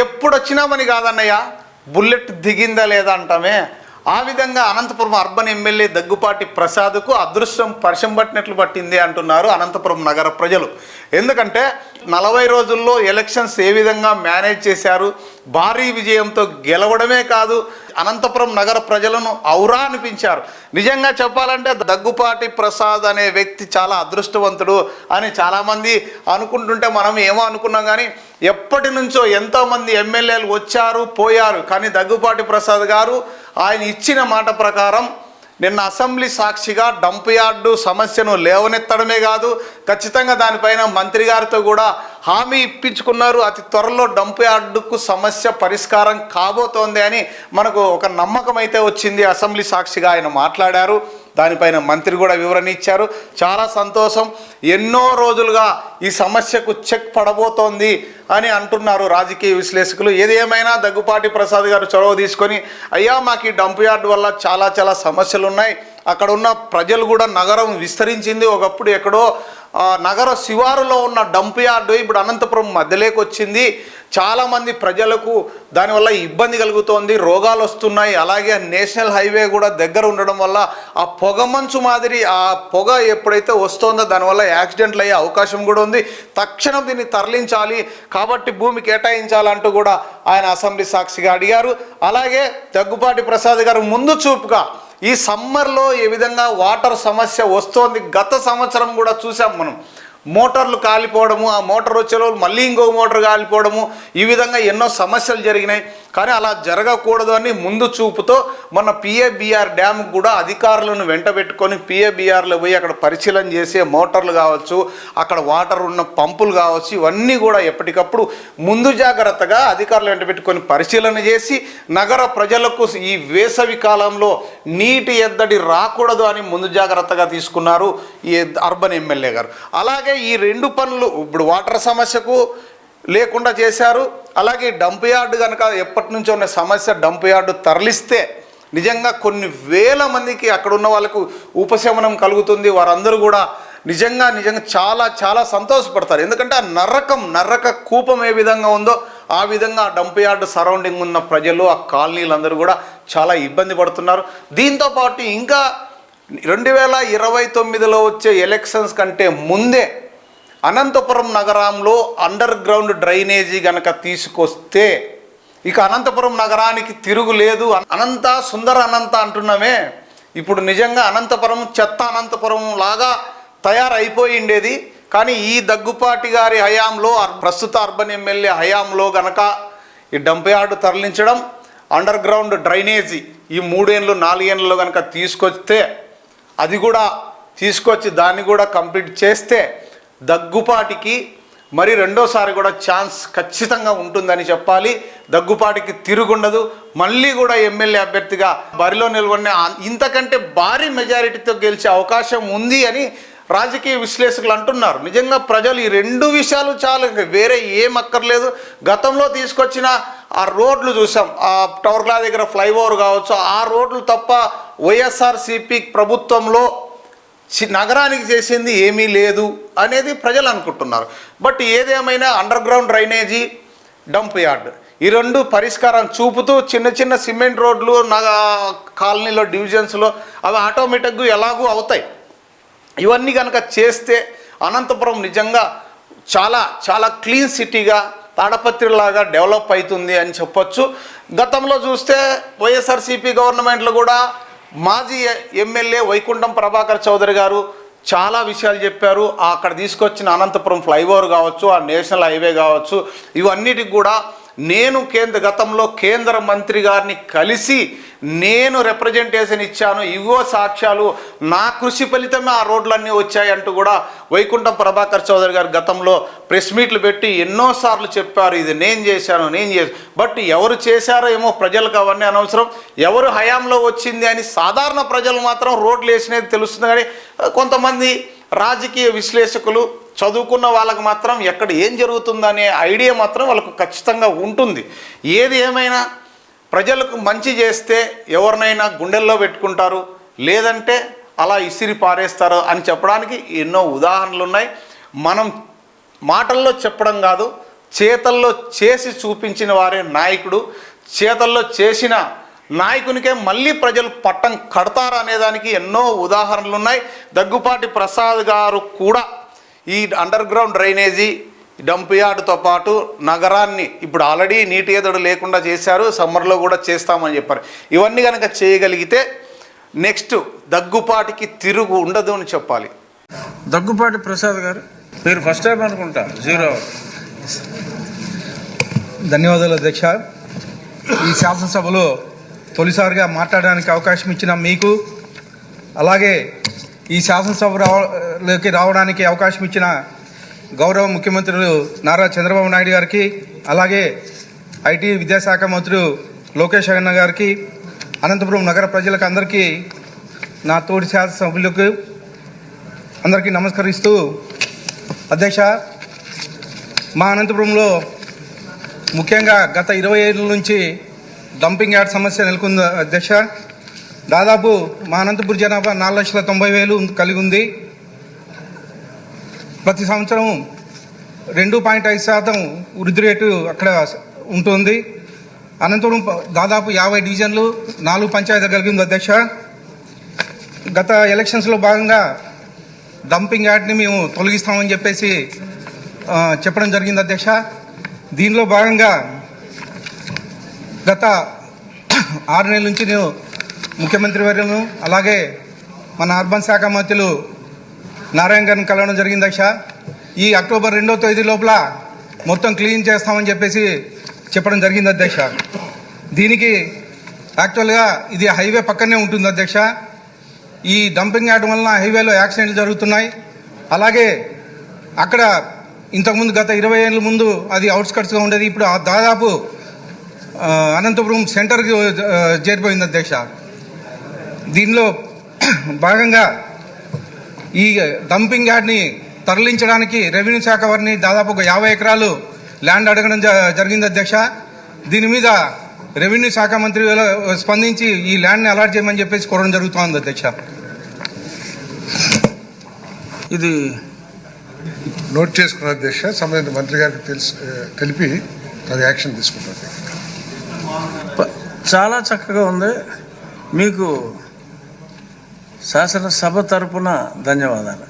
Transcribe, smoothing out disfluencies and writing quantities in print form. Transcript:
ఎప్పుడు వచ్చినామని కాదన్నయ్య, బుల్లెట్ దిగిందా లేదా అంటామే. ఆ విధంగా అనంతపురం అర్బన్ ఎమ్మెల్యే దగ్గుపాటి ప్రసాద్కు అదృష్టం పరిశం పట్టినట్లు పట్టింది అంటున్నారు అనంతపురం నగర ప్రజలు. ఎందుకంటే 40 రోజుల్లో ఎలక్షన్స్ ఏ విధంగా మేనేజ్ చేశారు, భారీ విజయంతో గెలవడమే కాదు అనంతపురం నగర ప్రజలను ఔరా అనిపించారు. నిజంగా చెప్పాలంటే దగ్గుపాటి ప్రసాద్ అనే వ్యక్తి చాలా అదృష్టవంతుడు అని చాలామంది అనుకుంటుంటే మనం ఏమో అనుకున్నాం. కానీ ఎప్పటి నుంచో ఎంతోమంది ఎమ్మెల్యేలు వచ్చారు పోయారు, కానీ దగ్గుపాటి ప్రసాద్ గారు ఆయన ఇచ్చిన మాట ప్రకారం నిన్న అసెంబ్లీ సాక్షిగా డంప్ యార్డు సమస్యను లేవనెత్తడమే కాదు, ఖచ్చితంగా దానిపైన మంత్రి గారితో కూడా హామీ ఇప్పించుకున్నారు. అతి త్వరలో డంప్ యార్డుకు సమస్య పరిష్కారం కాబోతోంది అని మనకు ఒక నమ్మకం అయితే వచ్చింది. అసెంబ్లీ సాక్షిగా ఆయన మాట్లాడారు, దానిపైన మంత్రి కూడా వివరణ ఇచ్చారు. చాలా సంతోషం. ఎన్నో రోజులుగా ఈ సమస్యకు చెక్ పడబోతోంది అని అంటున్నారు రాజకీయ విశ్లేషకులు. ఏది ఏమైనా దగ్గుపాటి ప్రసాద్ గారు చొరవ తీసుకొని, అయ్యా మాకు ఈ డంప్ యార్డు వల్ల చాలా సమస్యలు ఉన్నాయి, అక్కడ ఉన్న ప్రజలు కూడా నగరం విస్తరించింది, ఒకప్పుడు ఎక్కడో నగర శివారులో ఉన్న డంప్ యార్డు ఇప్పుడు అనంతపురం మధ్యలోకి వచ్చింది, చాలామంది ప్రజలకు దానివల్ల ఇబ్బంది కలుగుతోంది, రోగాలు వస్తున్నాయి, అలాగే నేషనల్ హైవే కూడా దగ్గర ఉండడం వల్ల ఆ పొగ మంచు మాదిరి ఆ పొగ ఎప్పుడైతే వస్తుందో దానివల్ల యాక్సిడెంట్లు అయ్యే అవకాశం కూడా ఉంది, తక్షణం దీన్ని తరలించాలి, కాబట్టి భూమి కేటాయించాలంటూ కూడా ఆయన అసెంబ్లీ సాక్షిగా అడిగారు. అలాగే దగ్గుపాటి ప్రసాద్ గారు ముందు చూపుగా ఈ సమ్మర్లో ఏ విధంగా వాటర్ సమస్య వస్తోంది, గత సంవత్సరం కూడా చూసాం మనం, మోటార్లు కాలిపోవడము, ఆ మోటార్ వచ్చేలోపు మళ్ళీ ఇంకో మోటార్ కాలిపోవడము, ఈ విధంగా ఎన్నో సమస్యలు జరిగినాయి. కానీ అలా జరగకూడదు అని ముందు చూపుతో మొన్న పిఏబిఆర్ డ్యామ్ కూడా అధికారులను వెంటబెట్టుకొని పిఏబిఆర్లో పోయి అక్కడ పరిశీలన చేసే మోటార్లు కావచ్చు, అక్కడ వాటర్ ఉన్న పంపులు కావచ్చు, ఇవన్నీ కూడా ఎప్పటికప్పుడు ముందు జాగ్రత్తగా అధికారులు వెంటబెట్టుకొని పరిశీలన చేసి నగర ప్రజలకు ఈ వేసవి కాలంలో నీటి ఎద్దడి రాకూడదు అని ముందు జాగ్రత్తగా తీసుకున్నారు ఈ అర్బన్ ఎమ్మెల్యే గారు. అలాగే ఈ రెండు పనులు ఇప్పుడు వాటర్ సమస్యకు లేకుండా చేశారు. అలాగే డంప్ యార్డు కనుక ఎప్పటి నుంచో ఉన్న సమస్య, డంప్ యార్డు తరలిస్తే నిజంగా కొన్ని వేల మందికి అక్కడ ఉన్న వాళ్ళకు ఉపశమనం కలుగుతుంది. వారందరూ కూడా నిజంగా చాలా సంతోషపడతారు. ఎందుకంటే ఆ నరక కూపం ఏ విధంగా ఉందో ఆ విధంగా ఆ డంప్ యార్డు సరౌండింగ్ ఉన్న ప్రజలు, ఆ కాలనీలందరూ కూడా చాలా ఇబ్బంది పడుతున్నారు. దీంతోపాటు ఇంకా 2029లో వచ్చే ఎలక్షన్స్ కంటే ముందే అనంతపురం నగరంలో అండర్ గ్రౌండ్ డ్రైనేజీ గనక తీసుకొస్తే ఇక అనంతపురం నగరానికి తిరుగు లేదు. అనంత సుందర అనంత అంటున్నామే, ఇప్పుడు నిజంగా అనంతపురం చెత్త అనంతపురం లాగా తయారైపోయిండేది. కానీ ఈ దగ్గుపాటి గారి హయాంలో, ప్రస్తుత అర్బన్ ఎమ్మెల్యే హయాంలో గనక ఈ డంప్ యార్డు తరలించడం, అండర్ గ్రౌండ్ డ్రైనేజీ ఈ 3 ఏళ్ళు 4 ఏళ్ళలో కనుక తీసుకొస్తే, అది కూడా తీసుకొచ్చి దాన్ని కూడా కంప్లీట్ చేస్తే దగ్గుపాటికి మరి రెండోసారి కూడా ఛాన్స్ ఖచ్చితంగా ఉంటుందని చెప్పాలి. దగ్గుపాటికి తిరుగుండదు, మళ్ళీ కూడా ఎమ్మెల్యే అభ్యర్థిగా బరిలో నిలబడిన ఇంతకంటే భారీ మెజారిటీతో గెలిచే అవకాశం ఉంది అని రాజకీయ విశ్లేషకులు అంటున్నారు. నిజంగా ప్రజలు ఈ 2 విషయాలు చాలు, వేరే ఏం అక్కర్లేదు. గతంలో తీసుకొచ్చిన ఆ రోడ్లు చూసాం, ఆ టవర్ క్లాస్ దగ్గర ఫ్లైఓవర్ కావచ్చు, ఆ రోడ్లు తప్ప వైఎస్ఆర్సీపీ ప్రభుత్వంలో నగరానికి చేసింది ఏమీ లేదు అనేది ప్రజలు అనుకుంటున్నారు. బట్ ఏదేమైనా under ground drainage, dump yard ఈ 2 పరిష్కారం చూపుతూ చిన్న సిమెంట్ రోడ్లు కాలనీలో డివిజన్స్లో అవి ఆటోమేటిక్గా ఎలాగూ అవుతాయి. ఇవన్నీ కనుక చేస్తే అనంతపురం నిజంగా చాలా క్లీన్ సిటీగా, తాడపత్రిలాగా డెవలప్ అవుతుంది అని చెప్పొచ్చు. గతంలో చూస్తే వైఎస్ఆర్సీపీ గవర్నమెంట్లో కూడా మాజీ ఎమ్మెల్యే వైకుంఠం ప్రభాకర్ చౌదరి గారు చాలా విషయాలు చెప్పారు. అక్కడ తీసుకొచ్చిన అనంతపురం ఫ్లైఓవర్ కావచ్చు, ఆ నేషనల్ హైవే కావచ్చు, ఇవన్నిటికి కూడా నేను గతంలో కేంద్ర మంత్రి గారిని కలిసి నేను రిప్రజెంటేషన్ ఇచ్చాను, ఇవో సాక్ష్యాలు, నా కృషి ఫలితమే ఆ రోడ్లన్నీ వచ్చాయి అంటూ కూడా వైకుంఠం ప్రభాకర్ చౌదరి గారు గతంలో ప్రెస్ మీట్లు పెట్టి ఎన్నోసార్లు చెప్పారు, ఇది నేను చేశాను. బట్ ఎవరు చేశారో ఏమో ప్రజలకు అవన్నీ అనవసరం, ఎవరు హయాంలో వచ్చింది అని సాధారణ ప్రజలు మాత్రం రోడ్లు వేసినది తెలుస్తుంది. కానీ కొంతమంది రాజకీయ విశ్లేషకులు, చదువుకున్న వాళ్ళకు మాత్రం ఎక్కడ ఏం జరుగుతుందనే ఐడియా మాత్రం వాళ్ళకు ఖచ్చితంగా ఉంటుంది. ఏది ఏమైనా ప్రజలకు మంచి చేస్తే ఎవరినైనా గుండెల్లో పెట్టుకుంటారు, లేదంటే అలా ఇసిరి పారేస్తారు అని చెప్పడానికి ఎన్నో ఉదాహరణలు ఉన్నాయి. మనం మాటల్లో చెప్పడం కాదు, చేతల్లో చేసి చూపించిన వారే నాయకుడు. చేతల్లో చేసిన నాయకునికే మళ్ళీ ప్రజలు పట్టం కడతారు అనేదానికి ఎన్నో ఉదాహరణలు ఉన్నాయి. దగ్గుపాటి ప్రసాద్ గారు కూడా ఈ అండర్ గ్రౌండ్ డ్రైనేజీ డంప్ యార్డుతో పాటు నగరాన్ని ఇప్పుడు ఆల్రెడీ నీటి ఎదుడు లేకుండా చేశారు, సమ్మర్లో కూడా చేస్తామని చెప్పారు. ఇవన్నీ కనుక చేయగలిగితే నెక్స్ట్ దగ్గుపాటికి తిరుగు ఉండదు అని చెప్పాలి. దగ్గుపాటి ప్రసాద్ గారు, మీరు ఫస్ట్ టైం అనుకుంటా 0. ధన్యవాదాలు అధ్యక్ష. ఈ శాసనసభలో తొలిసారిగా మాట్లాడడానికి అవకాశం ఇచ్చిన మీకు, అలాగే ఈ శాసనసభలోకి రావడానికి అవకాశం ఇచ్చిన గౌరవ ముఖ్యమంత్రులు నారా చంద్రబాబు నాయుడు గారికి, అలాగే ఐటీ విద్యాశాఖ మంత్రులు లోకేష్ అన్న గారికి, అనంతపురం నగర ప్రజలకు అందరికీ, నా తోటి శాసనసభ్యులకు అందరికీ నమస్కరిస్తూ, అధ్యక్ష, మా అనంతపురంలో ముఖ్యంగా గత 20 ఏళ్ళ నుంచి డంపింగ్ యార్డ్ సమస్య నెలకొంది అధ్యక్ష. దాదాపు మా అనంతపురం జనాభా 4,90,000 కలిగి ఉంది. ప్రతి సంవత్సరం 2.5% వృద్ధి రేటు అక్కడ ఉంటుంది. అనంతపురం దాదాపు 50 డివిజన్లు, 4 పంచాయతీలు కలిగి ఉంది అధ్యక్ష. గత ఎలక్షన్స్లో భాగంగా డంపింగ్ యార్డ్ని మేము తొలగిస్తామని చెప్పేసి చెప్పడం జరిగింది అధ్యక్ష. దీనిలో భాగంగా గత 6 నెలల నుంచి నేను ముఖ్యమంత్రి వర్యులను, అలాగే మన అర్బన్ శాఖ మంత్రులు నారాయణ గారిని కలవడం జరిగింది అధ్యక్ష. ఈ అక్టోబర్ 2వ తేదీ లోపల మొత్తం క్లీన్ చేస్తామని చెప్పేసి చెప్పడం జరిగింది అధ్యక్ష. దీనికి యాక్చువల్గా ఇది హైవే పక్కనే ఉంటుంది అధ్యక్ష. ఈ డంపింగ్ యార్డ్ వలన హైవేలో యాక్సిడెంట్లు జరుగుతున్నాయి. అలాగే అక్కడ ఇంతకుముందు గత 20 ఏళ్ళ ముందు అది అవుట్స్కట్స్గా ఉండేది, ఇప్పుడు దాదాపు అనంతపురం సెంటర్కి చేరిపోయింది అధ్యక్ష. దీనిలో భాగంగా ఈ డంపింగ్ యార్డ్ని తరలించడానికి రెవెన్యూ శాఖ వారిని దాదాపు ఒక 50 ఎకరాలు ల్యాండ్ అడగడం జరిగింది అధ్యక్ష. దీని మీద రెవెన్యూ శాఖ మంత్రి స్పందించి ఈ ల్యాండ్ని అలాట్ చేయమని చెప్పేసి కోరడం జరుగుతోంది అధ్యక్ష. ఇది నోట్ చేసుకున్న అధ్యక్ష, సంబంధిత మంత్రి గారికి తెలిపి అది యాక్షన్ తీసుకుంటారు. చాలా చక్కగా ఉంది. మీకు శాసనసభ తరపున ధన్యవాదాలు.